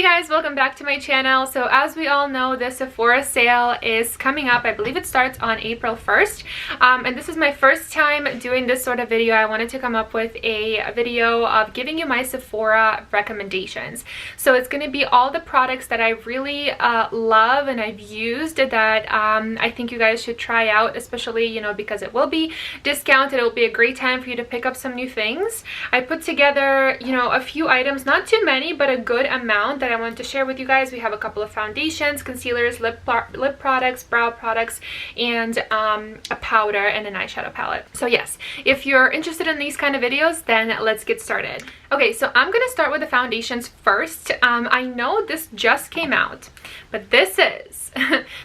guys, welcome back to my channel. So as we all know, the Sephora sale is coming up. I believe it starts on April 1st. And this is my first time doing this sort of video. I wanted to come up with a video of giving you my Sephora recommendations. So it's going to be all the products that I really love and I've used that I think you guys should try out, especially, you know, because it will be discounted. It will be a great time for you to pick up some new things. I put together, you know, a few items, not too many, but a good amount that I wanted to share with you guys. We have a couple of foundations, concealers, lip products, brow products, and a powder and an eyeshadow palette. So yes, if you're interested in these kind of videos, then let's get started. Okay, so I'm gonna start with the foundations first. I know this just came out, but this is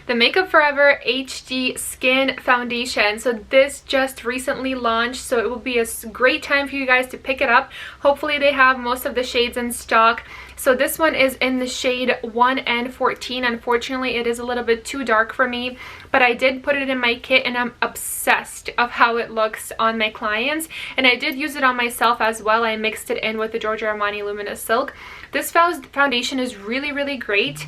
the Makeup Forever HD Skin Foundation. So this just recently launched, so it will be a great time for you guys to pick it up. Hopefully they have most of the shades in stock. So this one is in the shade 1N14. Unfortunately, it is a little bit too dark for me, but I did put it in my kit and I'm obsessed of how it looks on my clients. And I did use it on myself as well. I mixed it in with the Giorgio Armani Luminous Silk. This foundation is really, really great.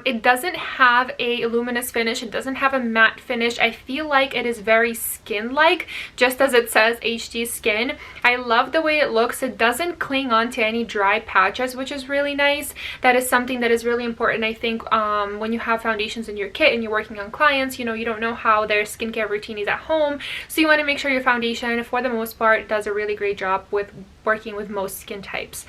It doesn't have a luminous finish. It doesn't have a matte finish. I feel like it is very skin-like, just as it says HD Skin. I love the way it looks. It doesn't cling on to any dry patches, which is really nice. That is something that is really important, I think, when you have foundations in your kit and you're working on clients. You know, you don't know how their skincare routine is at home, so you want to make sure your foundation, for the most part, does a really great job with working with most skin types.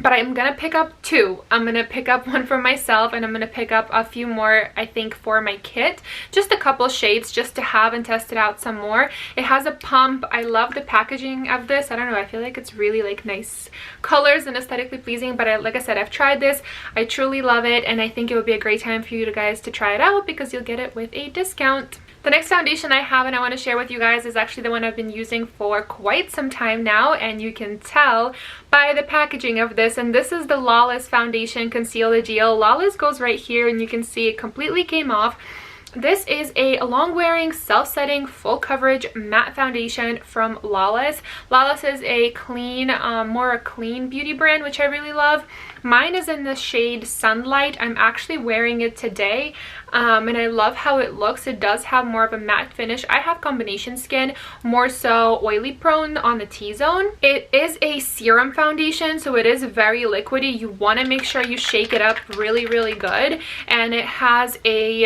But I'm gonna pick up two. I'm gonna pick up one for myself and I'm gonna pick up a few more, I think, for my kit. Just a couple shades just to have and test it out some more. It has a pump. I love the packaging of this. I don't know, I feel like it's really like nice colors and aesthetically pleasing, but like I said, I've tried this. I truly love it and I think it would be a great time for you guys to try it out because you'll get it with a discount. The next foundation I have and I want to share with you guys is actually the one I've been using for quite some time now, and you can tell by the packaging of this, and this is the Lawless Foundation Conceal the Deal. Lawless goes right here and you can see it completely came off. This is a long-wearing, self-setting, full-coverage matte foundation from Lawless. Lawless is a clean, more a clean beauty brand, which I really love. Mine is in the shade Sunlight. I'm actually wearing it today, and I love how it looks. It does have more of a matte finish. I have combination skin, more so oily prone on the T-zone. It is a serum foundation, so it is very liquidy. You want to make sure you shake it up really, really good, and it has a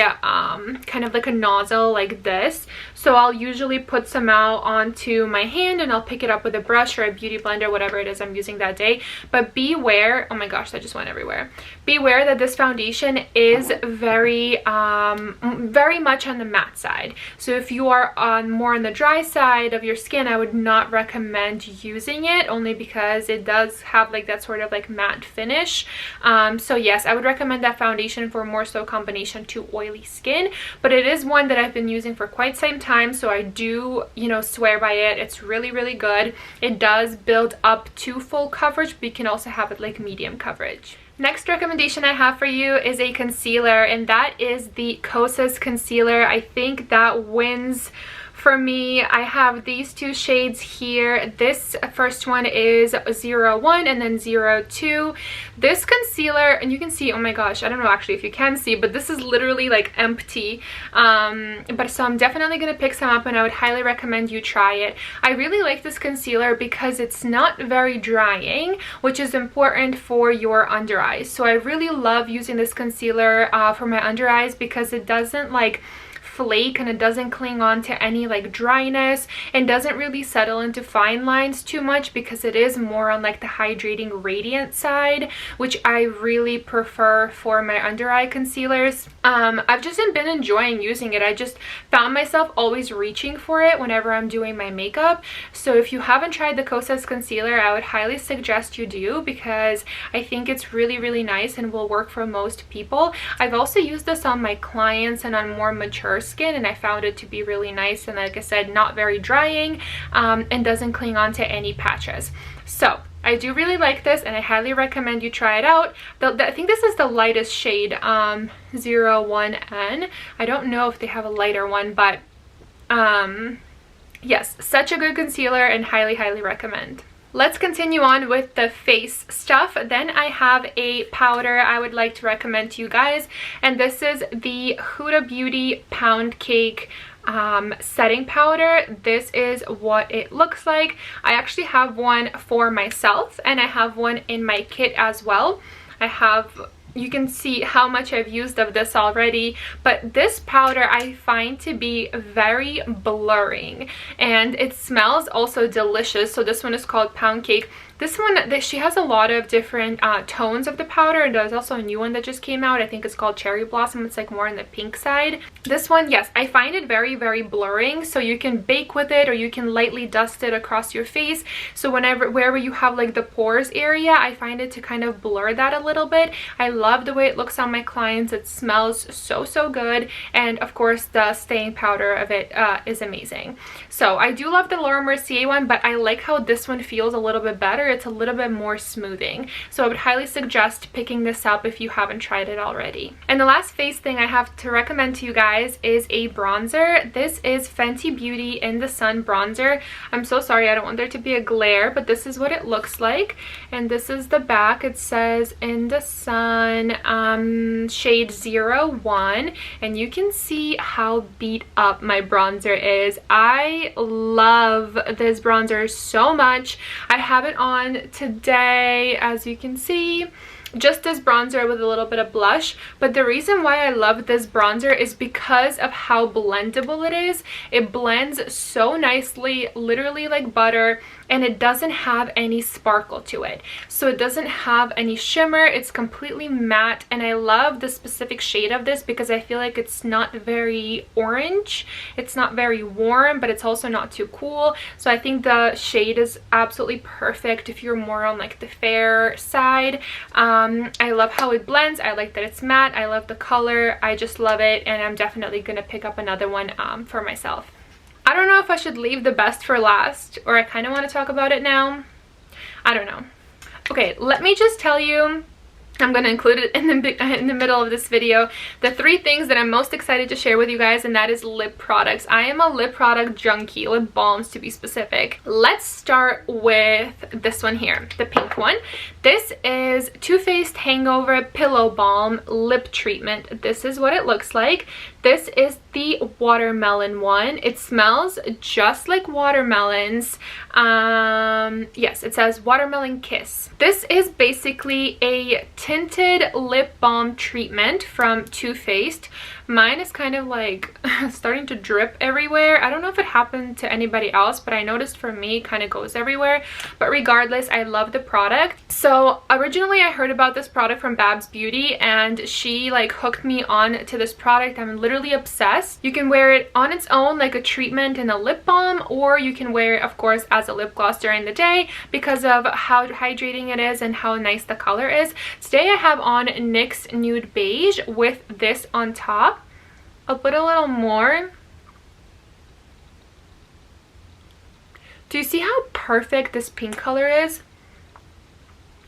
kind of like a nozzle like this. So I'll usually put some out onto my hand and I'll pick it up with a brush or a beauty blender, whatever it is I'm using that day. But beware, oh my gosh, that just went everywhere. Beware that this foundation is very much on the matte side. So if you are more on the dry side of your skin, I would not recommend using it, only because it does have like that sort of like matte finish. So yes, I would recommend that foundation for more so combination to oily skin, but it is one that I've been using for quite some time. So I do, you know, swear by it. It's really, really good. It does build up to full coverage, but you can also have it like medium coverage. Next recommendation I have for you is a concealer, and that is the KOSAS Concealer. I think that wins for me. I have these two shades here. This first one is 01 and then 02. This concealer, and you can see, oh my gosh, I don't know actually if you can see, but this is literally like empty. But so I'm definitely gonna pick some up and I would highly recommend you try it. I really like this concealer because it's not very drying, which is important for your under eyes. So I really love using this concealer for my under eyes because it doesn't like flake and it doesn't cling on to any like dryness and doesn't really settle into fine lines too much, because it is more on like the hydrating radiant side, which I really prefer for my under eye concealers. I've just been enjoying using it. I just found myself always reaching for it whenever I'm doing my makeup. So if you haven't tried the KOSAS concealer, I would highly suggest you do, because I think it's really, really nice and will work for most people. I've also used this on my clients and on more mature skin, and I found it to be really nice, and like I said, not very drying, and doesn't cling on to any patches. So I do really like this and I highly recommend you try it out. I think this is the lightest shade, 01N. I don't know if they have a lighter one, but yes, such a good concealer and highly, highly recommend. Let's continue on with the face stuff. Then I have a powder I would like to recommend to you guys, and this is the Huda Beauty Pound Cake setting powder. This is what it looks like. I actually have one for myself and I have one in my kit as well. You can see how much I've used of this already, but this powder I find to be very blurring, and it smells also delicious. So this one is called Pound Cake. This one, she has a lot of different tones of the powder, and there's also a new one that just came out. I think it's called Cherry Blossom. It's like more on the pink side. This one, yes, I find it very, very blurring. So you can bake with it, or you can lightly dust it across your face. So wherever you have like the pores area, I find it to kind of blur that a little bit. I love the way it looks on my clients. It smells so, so good. And of course, the staying powder of it is amazing. So I do love the Laura Mercier one, but I like how this one feels a little bit better. It's a little bit more smoothing. So I would highly suggest picking this up if you haven't tried it already. And the last face thing I have to recommend to you guys is a bronzer. This is Fenty Beauty In the Sun bronzer. I'm so sorry, I don't want there to be a glare, but this is what it looks like. And this is the back. It says In the Sun shade 01, and you can see how beat up my bronzer is. I love this bronzer so much. I have it on today, as you can see, just this bronzer with a little bit of blush. But the reason why I love this bronzer is because of how blendable it is. It blends so nicely, literally like butter, and it doesn't have any sparkle to it. So it doesn't have any shimmer. It's completely matte, and I love the specific shade of this because I feel like it's not very orange. It's not very warm, but it's also not too cool. So I think the shade is absolutely perfect if you're more on like the fair side. I love how it blends. I like that it's matte. I love the color. I just love it, and I'm definitely gonna pick up another one for myself. I don't know if I should leave the best for last, or I kind of want to talk about it now. I don't know. Okay, let me just tell you, I'm going to include it in the middle of this video, the 3 things that I'm most excited to share with you guys, and that is lip products. I am a lip product junkie, lip balms to be specific. Let's start with this one here, the pink one. This is Too Faced Hangover Pillow Balm Lip Treatment. This is what it looks like. This is the watermelon one. It smells just like watermelons. Yes, it says Watermelon Kiss. This is basically a tinted lip balm treatment from Too Faced. Mine is kind of like starting to drip everywhere. I don't know if it happened to anybody else, but I noticed for me it kind of goes everywhere. But regardless, I love the product. So originally I heard about this product from Babs Beauty, and she like hooked me on to this product. I'm literally obsessed. You can wear it on its own like a treatment and a lip balm, or you can wear it of course as a lip gloss during the day because of how hydrating it is and how nice the color is. Today I have on NYX Nude Beige with this on top. I'll put a little more. Do you see how perfect this pink color is?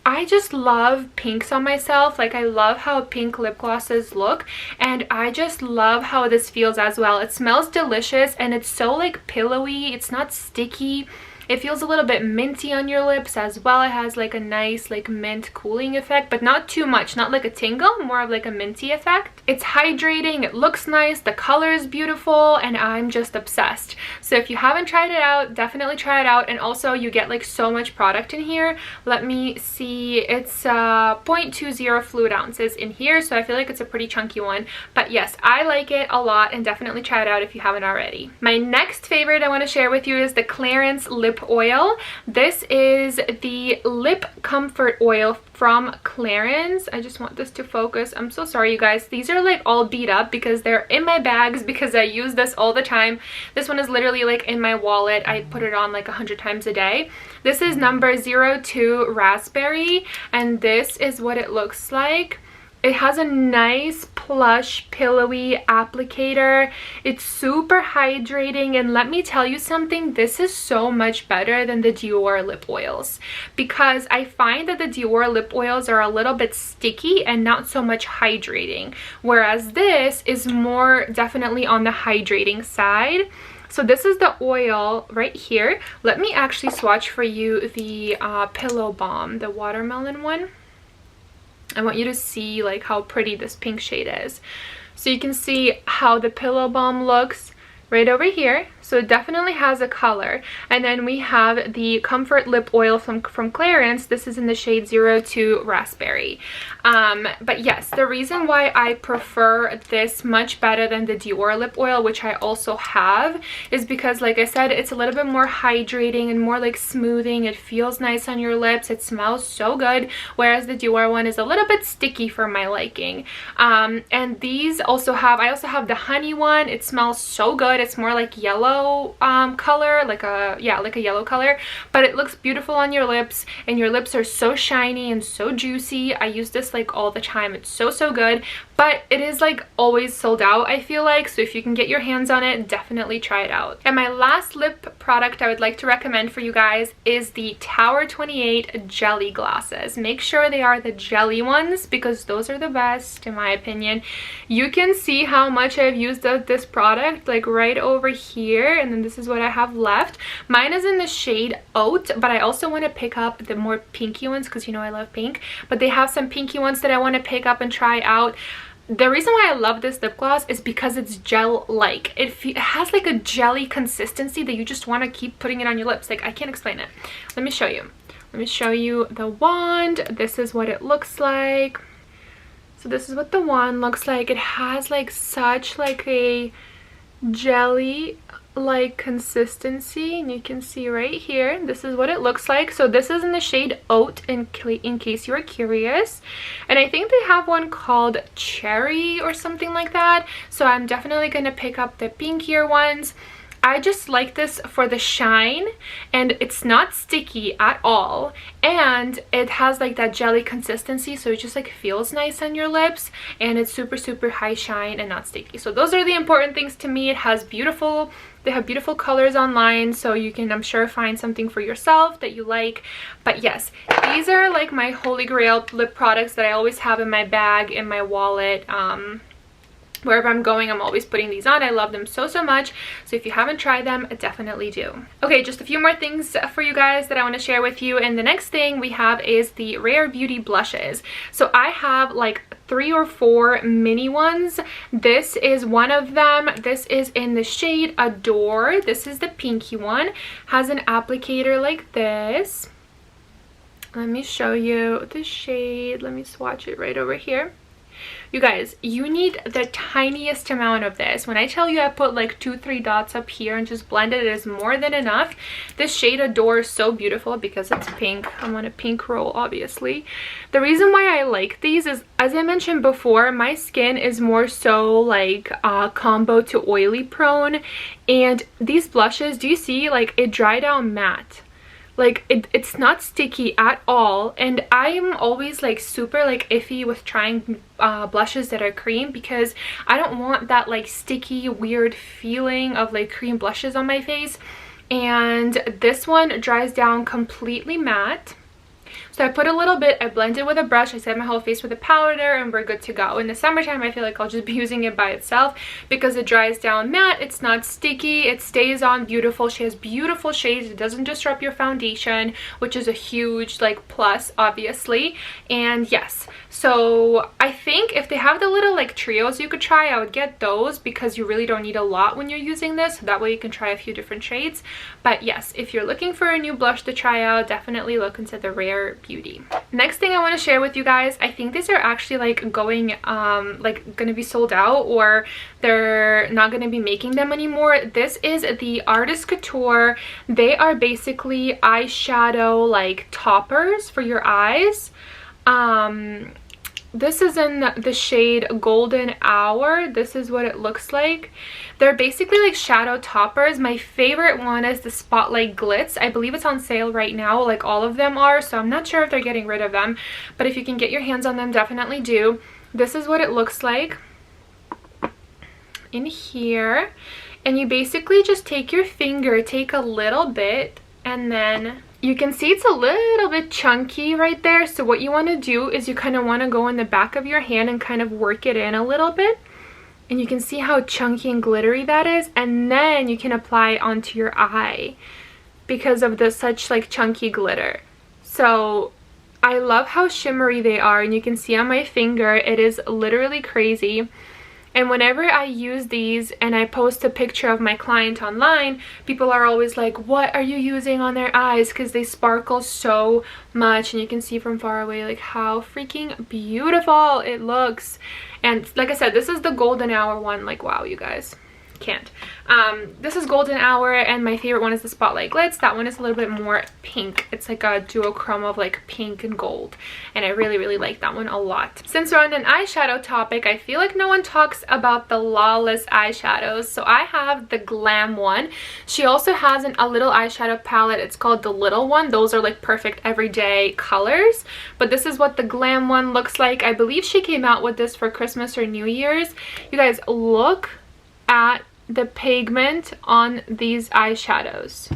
I just love pinks on myself. Like, I love how pink lip glosses look, and I just love how this feels as well. It smells delicious, and it's so like pillowy. It's not sticky. It feels a little bit minty on your lips as well. It has like a nice like mint cooling effect, but not too much, not like a tingle, more of like a minty effect. It's hydrating, it looks nice, the color is beautiful, and I'm just obsessed. So if you haven't tried it out, definitely try it out. And also you get like so much product in here. Let me see, it's 0.20 fluid ounces in here, so I feel like it's a pretty chunky one. But yes, I like it a lot, and definitely try it out if you haven't already. My next favorite I want to share with you is the Clarins lip oil. This is the lip comfort oil from Clarins. I just want this to focus. I'm so sorry you guys, these are like all beat up because they're in my bags because I use this all the time. This one is literally like in my wallet. I put it on like 100 times a day. This is number 02 Raspberry, and this is what it looks like. It has a nice plush pillowy applicator. It's super hydrating, and let me tell you something, this is so much better than the Dior lip oils because I find that the Dior lip oils are a little bit sticky and not so much hydrating, whereas this is more definitely on the hydrating side. So this is the oil right here. Let me actually swatch for you the Pillow Balm, the watermelon one. I want you to see like how pretty this pink shade is. So you can see how the Pillow Balm looks right over here. So it definitely has a color. And then we have the Comfort Lip Oil from Clarins. This is in the shade 02 Raspberry. But yes, the reason why I prefer this much better than the Dior lip oil, which I also have, is because, like I said, it's a little bit more hydrating and more like smoothing. It feels nice on your lips. It smells so good, whereas the Dior one is a little bit sticky for my liking. And these also have, I also have the honey one. It smells so good. It's more like yellow color, like a yellow color, but it looks beautiful on your lips, and your lips are so shiny and so juicy. I use this like all the time. It's so good, but it is like always sold out, I feel like. So if you can get your hands on it, definitely try it out. And my last lip product I would like to recommend for you guys is the Tower 28 jelly glosses. Make sure they are the jelly ones, because those are the best in my opinion. You can see how much I've used of this product like right over here, and then this is what I have left. Mine is in the shade Oat, but I also want to pick up the more pinky ones because you know I love pink, but they have some pinky ones that I want to pick up and try out. The reason why I love this lip gloss is because it's gel-like. It has like a jelly consistency that you just want to keep putting it on your lips. Like, I can't explain it. Let me show you. Let me show you the wand. This is what it looks like. So this is what the wand looks like. It has like such like a jelly like consistency, and you can see right here, this is what it looks like. So this is in the shade Oat, in case you are curious, and I think they have one called Cherry or something like that, so I'm definitely gonna pick up the pinkier ones. I just like this for the shine, and it's not sticky at all, and it has like that jelly consistency, so it just like feels nice on your lips, and it's super high shine and not sticky. So those are the important things to me. It has beautiful, they have beautiful colors online, so you can, I'm sure, find something for yourself that you like. But yes, these are like my holy grail lip products that I always have in my bag, in my wallet. Wherever I'm going, I'm always putting these on. I love them so much. So if you haven't tried them, definitely do. Okay, just a few more things for you guys that I want to share with you. And the next thing we have is the Rare Beauty blushes. So I have like 3 or 4 mini ones. This is one of them. This is in the shade Adore. This is the pinky one. Has an applicator like this. Let me show you the shade. Let me swatch it right over here. You guys, you need the tiniest amount of this. When I tell you I put like 2-3 dots up here and just blend it, it is more than enough. This shade Adore is so beautiful because it's pink. I'm on a pink roll, obviously. The reason why I like these is, as I mentioned before, my skin is more so like combo to oily prone, and these blushes, do you see, like it dried out matte. Like it's not sticky at all, and I'm always like super like iffy with trying blushes that are cream, because I don't want that like sticky weird feeling of like cream blushes on my face. And this one dries down completely matte. So I put a little bit, I blend it with a brush, I set my whole face with a powder, and we're good to go. In the summertime, I feel like I'll just be using it by itself because it dries down matte, it's not sticky, it stays on beautiful. She has beautiful shades, it doesn't disrupt your foundation, which is a huge like plus, obviously. And yes, so I think if they have the little like trios you could try, I would get those, because you really don't need a lot when you're using this, so that way you can try a few different shades. But yes, if you're looking for a new blush to try out, definitely look into the Rare Beauty. Next thing I want to share with you guys, I think these are actually like going gonna be sold out, or they're not gonna be making them anymore. This is the Artist Couture. They are basically eyeshadow like toppers for your eyes. This is in the shade Golden Hour. This is what it looks like. They're basically like shadow toppers. My favorite one is the Spotlight Glitz. I believe it's on sale right now, like all of them are, so I'm not sure if they're getting rid of them, but if you can get your hands on them, definitely do. This is what it looks like in here, and you basically just take your finger, take a little bit, and then you can see it's a little bit chunky right there. So what you want to do is you kind of want to go in the back of your hand and kind of work it in a little bit. And you can see how chunky and glittery that is, and then you can apply it onto your eye because of the such like chunky glitter. So I love how shimmery they are, and you can see on my finger it is literally crazy. And whenever I use these and I post a picture of my client online, people are always like, what are you using on their eyes? Because they sparkle so much, and you can see from far away like how freaking beautiful it looks. And like I said, this is the golden hour one. Like, wow, you guys, can't. This is golden hour, and my favorite one is the Spotlight Glitz. That one is a little bit more pink. It's like a duochrome of like pink and gold, and I really like that one a lot. Since we're on an eyeshadow topic, I feel like no one talks about the Lawless eyeshadows. So I have the Glam one. She also has a little eyeshadow palette. It's called the Little One. Those are like perfect everyday colors, but this is what the Glam one looks like. I believe she came out with this for Christmas or New Year's. You guys, look at the pigment on these eyeshadows.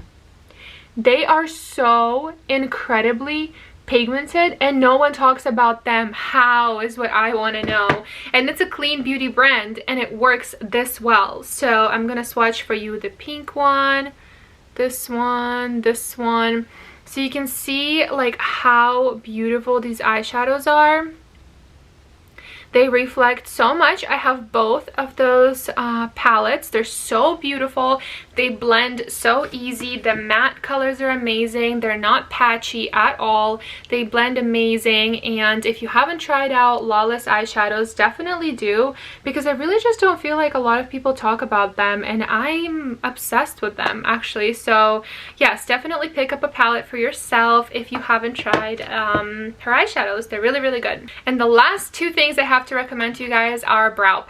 They are so incredibly pigmented, and no one talks about them. How is what I want to know. And it's a clean beauty brand, and it works this well. So I'm gonna swatch for you the pink one, this one, this one, so you can see like how beautiful these eyeshadows are. They reflect so much. I have both of those palettes. They're so beautiful. They blend so easy. The matte colors are amazing. They're not patchy at all. They blend amazing. And if you haven't tried out Lawless eyeshadows, definitely do, because I really just don't feel like a lot of people talk about them, and I'm obsessed with them actually. So yes, definitely pick up a palette for yourself if you haven't tried her eyeshadows. They're really good. And the last two things I have to recommend to you guys are brow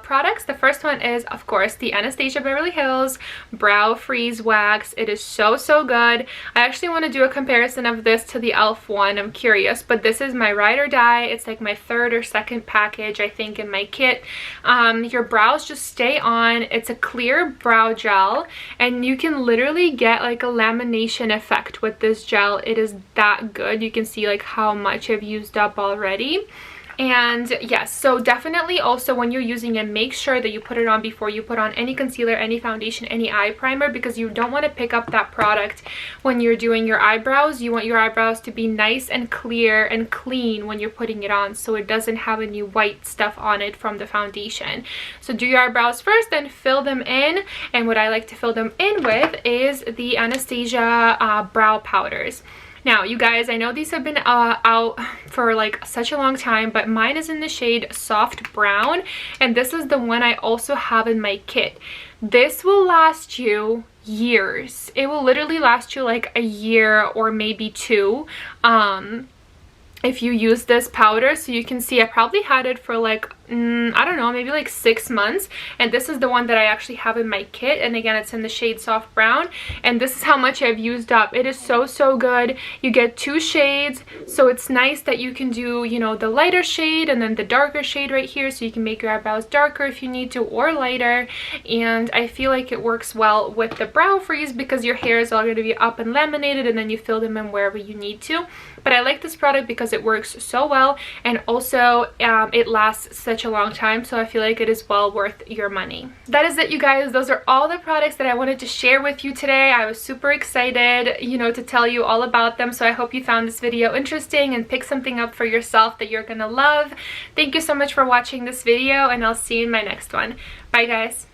products. The first one is, of course, the Anastasia Beverly Hills Brow Freeze Wax. It is so good. I actually want to do a comparison of this to the e.l.f. one. I'm curious, but this is my ride or die. It's like my third or second package, I think, in my kit. Your brows just stay on. It's a clear brow gel, and you can literally get like a lamination effect with this gel. It is that good. You can see like how much I've used up already. And yes, so definitely also when you're using it, make sure that you put it on before you put on any concealer, any foundation, any eye primer, because you don't want to pick up that product when you're doing your eyebrows. You want your eyebrows to be nice and clear and clean when you're putting it on, so it doesn't have any white stuff on it from the foundation. So do your eyebrows first, then fill them in. And what I like to fill them in with is the Anastasia brow powders. Now, you guys, I know these have been out for like such a long time, but mine is in the shade Soft Brown, and this is the one I also have in my kit. This will last you years. It will literally last you like a year or maybe two. If you use this powder. So you can see I probably had it for like I don't know, maybe like 6 months, and this is the one that I actually have in my kit, and again, it's in the shade Soft Brown, and this is how much I've used up. It is so good. You get 2 shades, so it's nice that you can do, you know, the lighter shade and then the darker shade right here, so you can make your eyebrows darker if you need to, or lighter. And I feel like it works well with the brow freeze because your hair is all going to be up and laminated, and then you fill them in wherever you need to. But I like this product because it works so well, and also it lasts such a long time, so I feel like it is well worth your money. That is it, you guys. Those are all the products that I wanted to share with you today. I was super excited, you know, to tell you all about them, so I hope you found this video interesting and pick something up for yourself that you're gonna love. Thank you so much for watching this video, and I'll see you in my next one. Bye, guys.